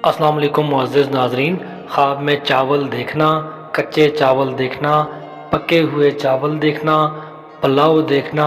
अस्सलाम वालेकुम मुअज़्ज़िज़ नाज़रीन। ख्वाब में चावल देखना, कच्चे चावल देखना, पके हुए चावल देखना, पुलाव देखना,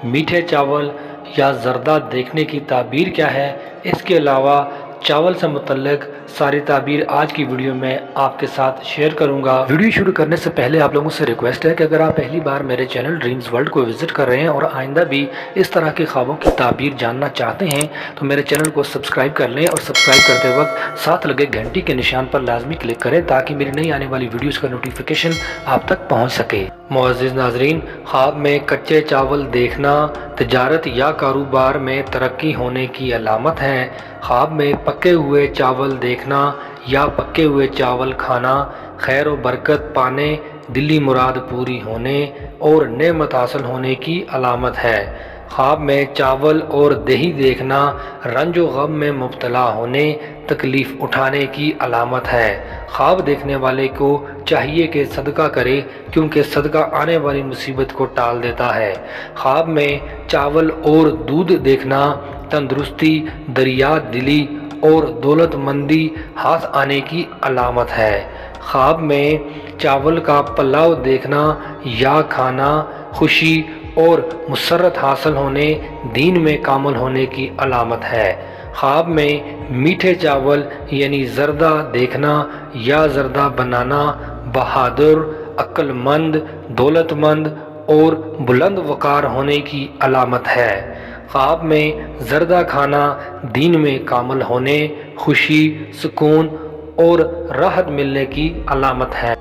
मीठे चावल या ज़र्दा देखने की ताबीर क्या है, इसके अलावा चावल से मुतल्लिक़ सारी ताबीर आज की वीडियो में आपके साथ शेयर करूंगा। वीडियो शुरू करने से पहले आप लोगों से रिक्वेस्ट है कि अगर आप पहली बार मेरे चैनल ड्रीम्स वर्ल्ड को विज़िट कर रहे हैं और आइंदा भी इस तरह के ख्वाबों की ताबीर जानना चाहते हैं तो मेरे चैनल को सब्सक्राइब कर लें और सब्सक्राइब करते वक्त साथ लगे घंटी के निशान पर लाजमी क्लिक करें ताकि मेरी नई आने वाली वीडियोज़ का नोटिफिकेशन आप तक पहुँच सके। मुअज़्ज़िज़ नाज़रीन, ख्वाब में कच्चे चावल देखना तिजारत या कारोबार में तरक्की होने की अलामत है। ख्वाब में पके हुए चावल देखना या पके हुए चावल खाना खैर व बरकत पाने, दिली मुराद पूरी होने और नेमत हासिल होने की अलामत है। ख्वाब में चावल और दही देखना रंज व गम में मुब्तला होने, तकलीफ़ उठाने की अलामत है। ख्वाब देखने वाले को चाहिए कि सदका करे क्योंकि सदका आने वाली मुसीबत को टाल देता है। ख्वाब में चावल और दूध देखना तंदुरुस्ती, दरिया दिली और दौलतमंदी हाथ आने की अलामत है। ख्वाब में चावल का पुलाव देखना या खाना खुशी और मुसर्रत हासिल होने, दीन में कामिल होने की अलामत है। ख्वाब में मीठे चावल यानी ज़र्दा देखना या ज़र्दा बनाना बहादुर, अक्लमंद, दौलतमंद और बुलंद वक़ार होने की अलामत है। ख्वाब में ज़र्दा खाना दीन में कामिल होने, खुशी, सुकून और राहत मिलने की अलामत है।